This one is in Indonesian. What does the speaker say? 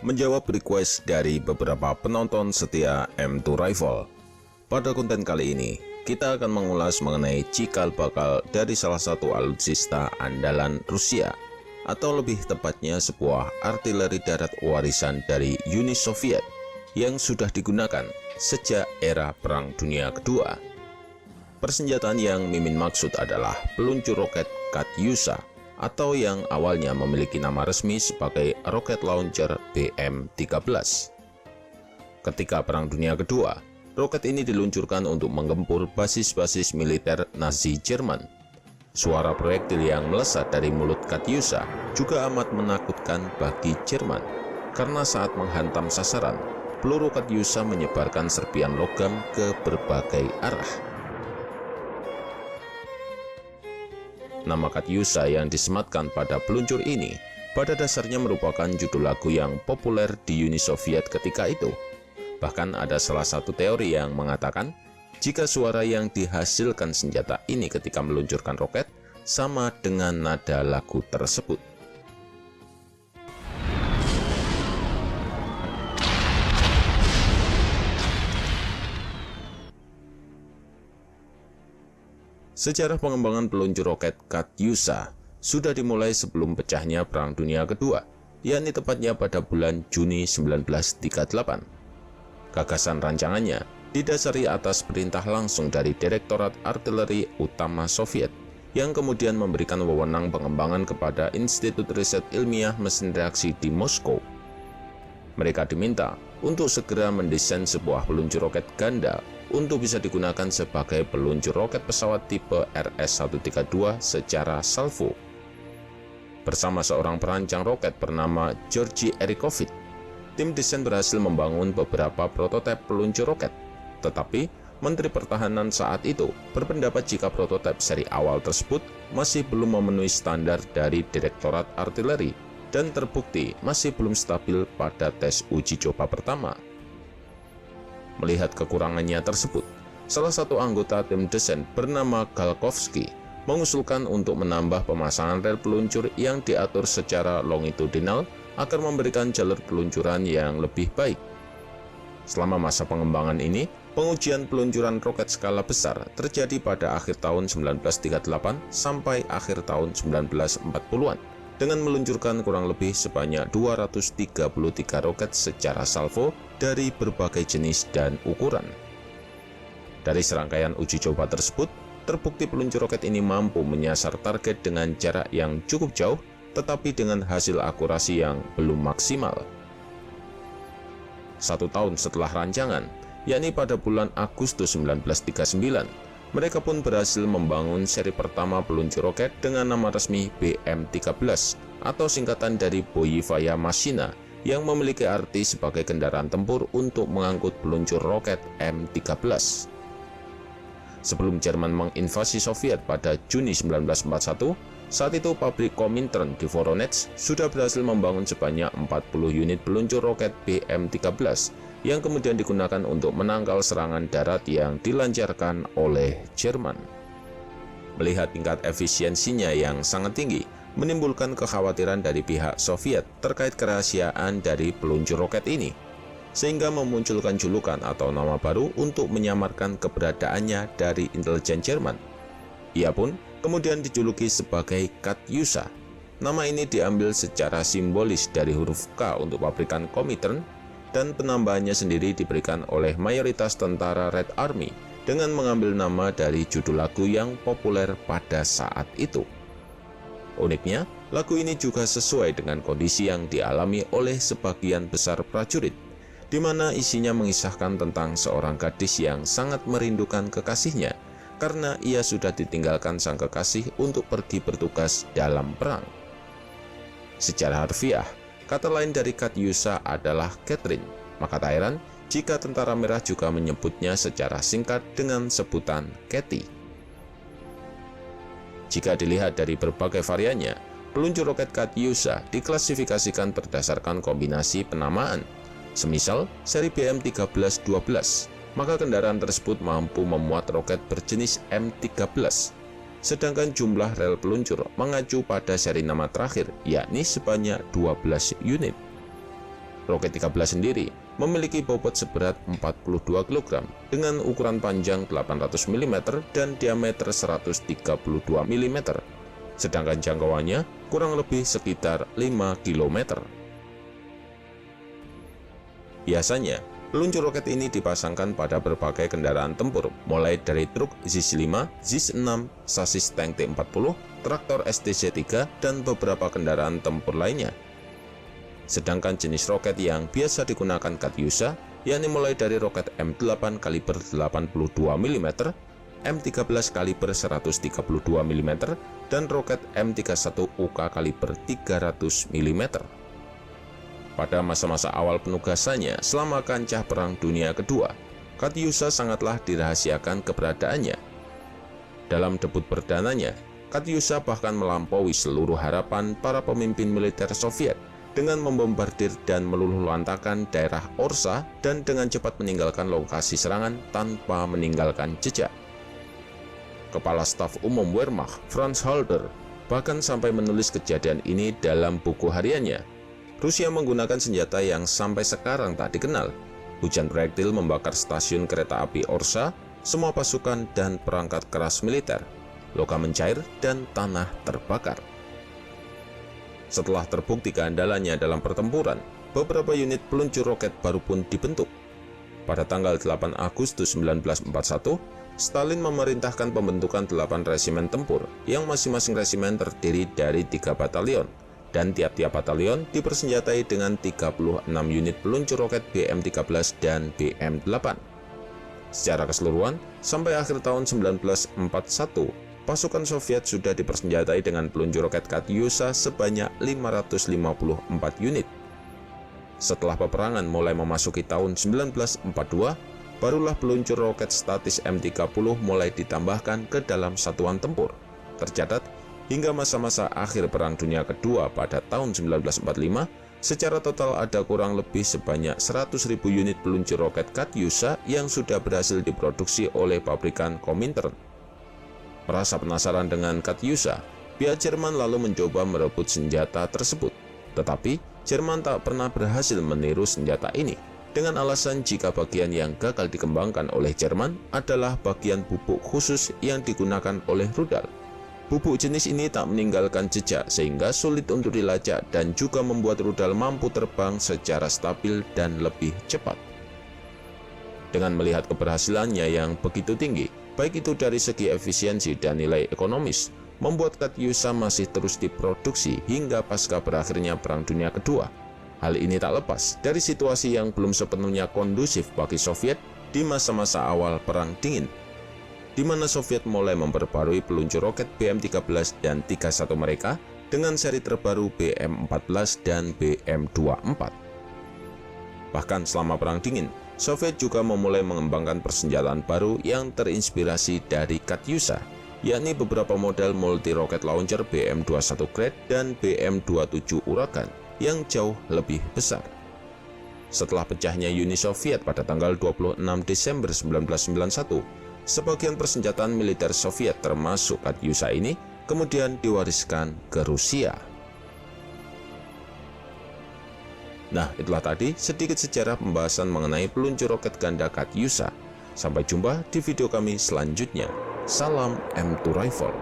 menjawab request dari beberapa penonton setia M2 Rifle. Pada konten kali ini, kita akan mengulas mengenai cikal bakal dari salah satu alutsista andalan Rusia, atau lebih tepatnya sebuah artileri darat warisan dari Uni Soviet yang sudah digunakan sejak era Perang Dunia Kedua. Persenjataan yang Mimin maksud adalah peluncur roket Katyusha, atau yang awalnya memiliki nama resmi sebagai Rocket Launcher BM-13. Ketika Perang Dunia Kedua, roket ini diluncurkan untuk menggempur basis-basis militer Nazi Jerman. Suara proyektil yang melesat dari mulut Katyusha juga amat menakutkan bagi Jerman, karena saat menghantam sasaran, peluru Katyusha menyebarkan serpian logam ke berbagai arah. Nama Katyusha yang disematkan pada peluncur ini pada dasarnya merupakan judul lagu yang populer di Uni Soviet ketika itu. Bahkan ada salah satu teori yang mengatakan jika suara yang dihasilkan senjata ini ketika meluncurkan roket sama dengan nada lagu tersebut. Sejarah pengembangan peluncur roket Katyusha sudah dimulai sebelum pecahnya Perang Dunia Kedua, yakni tepatnya pada bulan Juni 1938. Gagasan rancangannya didasari atas perintah langsung dari Direktorat Artileri Utama Soviet, yang kemudian memberikan wewenang pengembangan kepada Institut Riset Ilmiah Mesin Reaksi di Moskow. Mereka diminta untuk segera mendesain sebuah peluncur roket ganda untuk bisa digunakan sebagai peluncur roket pesawat tipe RS-132 secara salvo. Bersama seorang perancang roket bernama Georgy Erikovich, tim desain berhasil membangun beberapa prototipe peluncur roket. Tetapi, Menteri Pertahanan saat itu berpendapat jika prototipe seri awal tersebut masih belum memenuhi standar dari Direktorat Artileri dan terbukti masih belum stabil pada tes uji coba pertama. Melihat kekurangannya tersebut, salah satu anggota tim desain bernama Galkovsky mengusulkan untuk menambah pemasangan rel peluncur yang diatur secara longitudinal agar memberikan jalur peluncuran yang lebih baik. Selama masa pengembangan ini, pengujian peluncuran roket skala besar terjadi pada akhir tahun 1938 sampai akhir tahun 1940-an. Dengan meluncurkan kurang lebih sebanyak 233 roket secara salvo dari berbagai jenis dan ukuran. Dari serangkaian uji coba tersebut, terbukti peluncur roket ini mampu menyasar target dengan jarak yang cukup jauh, tetapi dengan hasil akurasi yang belum maksimal. 1 tahun setelah rancangan, yakni pada bulan Agustus 1939, mereka pun berhasil membangun seri pertama peluncur roket dengan nama resmi BM-13 atau singkatan dari Boyevaya Mashina, yang memiliki arti sebagai kendaraan tempur untuk mengangkut peluncur roket M-13. Sebelum Jerman menginvasi Soviet pada Juni 1941, saat itu pabrik Komintern di Voronezh sudah berhasil membangun sebanyak 40 unit peluncur roket BM-13 yang kemudian digunakan untuk menangkal serangan darat yang dilancarkan oleh Jerman. Melihat tingkat efisiensinya yang sangat tinggi, menimbulkan kekhawatiran dari pihak Soviet terkait kerahasiaan dari peluncur roket ini, sehingga memunculkan julukan atau nama baru untuk menyamarkan keberadaannya dari intelijen Jerman. Ia pun kemudian dijuluki sebagai Katyusha. Nama ini diambil secara simbolis dari huruf K untuk pabrikan Komintern, dan penambahannya sendiri diberikan oleh mayoritas tentara Red Army dengan mengambil nama dari judul lagu yang populer pada saat itu. Uniknya, lagu ini juga sesuai dengan kondisi yang dialami oleh sebagian besar prajurit, di mana isinya mengisahkan tentang seorang gadis yang sangat merindukan kekasihnya karena ia sudah ditinggalkan sang kekasih untuk pergi bertugas dalam perang. Secara harfiah, kata lain dari Katyusha adalah Catherine, maka tak heran jika Tentara Merah juga menyebutnya secara singkat dengan sebutan Katy. Jika dilihat dari berbagai variannya, peluncur roket Katyusha diklasifikasikan berdasarkan kombinasi penamaan. Semisal seri BM-13-12, maka kendaraan tersebut mampu memuat roket berjenis M-13. Sedangkan jumlah rel peluncur mengacu pada seri nama terakhir, yakni sebanyak 12 unit. Roket 13 sendiri memiliki bobot seberat 42 kg dengan ukuran panjang 800 mm dan diameter 132 mm, sedangkan jangkauannya kurang lebih sekitar 5 km. Biasanya, peluncur roket ini dipasangkan pada berbagai kendaraan tempur, mulai dari truk ZIS-5, ZIS-6, sasis tank T-40, traktor STC-3, dan beberapa kendaraan tempur lainnya. Sedangkan jenis roket yang biasa digunakan Katyusha, yakni mulai dari roket M8 kaliber 82 mm, M13 kaliber 132 mm, dan roket M31 UK kaliber 300 mm. Pada masa-masa awal penugasannya selama kancah Perang Dunia Kedua, Katyusha sangatlah dirahasiakan keberadaannya. Dalam debut perdananya, Katyusha bahkan melampaui seluruh harapan para pemimpin militer Soviet dengan membombardir dan meluluhlantakkan daerah Orsa dan dengan cepat meninggalkan lokasi serangan tanpa meninggalkan jejak. Kepala Staf Umum Wehrmacht, Franz Halder, bahkan sampai menulis kejadian ini dalam buku hariannya. Rusia menggunakan senjata yang sampai sekarang tak dikenal. Hujan proyektil membakar stasiun kereta api Orsa, semua pasukan dan perangkat keras militer. Logam mencair dan tanah terbakar. Setelah terbukti keandalannya dalam pertempuran, beberapa unit peluncur roket baru pun dibentuk. Pada tanggal 8 Agustus 1941, Stalin memerintahkan pembentukan 8 resimen tempur yang masing-masing resimen terdiri dari 3 batalion. Dan tiap-tiap batalion dipersenjatai dengan 36 unit peluncur roket BM-13 dan BM-8. Secara keseluruhan, sampai akhir tahun 1941, pasukan Soviet sudah dipersenjatai dengan peluncur roket Katyusha sebanyak 554 unit. Setelah peperangan mulai memasuki tahun 1942, barulah peluncur roket statis M30 mulai ditambahkan ke dalam satuan tempur. Tercatat, hingga masa-masa akhir Perang Dunia Kedua pada tahun 1945, secara total ada kurang lebih sebanyak 100.000 unit peluncur roket Katyusha yang sudah berhasil diproduksi oleh pabrikan Komintern. Merasa penasaran dengan Katyusha, pihak Jerman lalu mencoba merebut senjata tersebut. Tetapi, Jerman tak pernah berhasil meniru senjata ini, dengan alasan jika bagian yang gagal dikembangkan oleh Jerman adalah bagian bubuk khusus yang digunakan oleh rudal. Bubuk jenis ini tak meninggalkan jejak sehingga sulit untuk dilacak dan juga membuat rudal mampu terbang secara stabil dan lebih cepat. Dengan melihat keberhasilannya yang begitu tinggi, baik itu dari segi efisiensi dan nilai ekonomis, membuat Katyusha masih terus diproduksi hingga pasca berakhirnya Perang Dunia Kedua. Hal ini tak lepas dari situasi yang belum sepenuhnya kondusif bagi Soviet di masa-masa awal Perang Dingin, di mana Soviet mulai memperbarui peluncur roket BM-13 dan 31 mereka dengan seri terbaru BM-14 dan BM-24. Bahkan selama Perang Dingin, Soviet juga memulai mengembangkan persenjataan baru yang terinspirasi dari Katyusha, yakni beberapa model multi-rocket launcher BM-21 Grad dan BM-27 Uragan yang jauh lebih besar. Setelah pecahnya Uni Soviet pada tanggal 26 Desember 1991, sebagian persenjataan militer Soviet termasuk Katyusha ini kemudian diwariskan ke Rusia. Nah, itulah tadi sedikit sejarah pembahasan mengenai peluncur roket ganda Katyusha. Sampai jumpa di video kami selanjutnya. Salam M2 Rifle.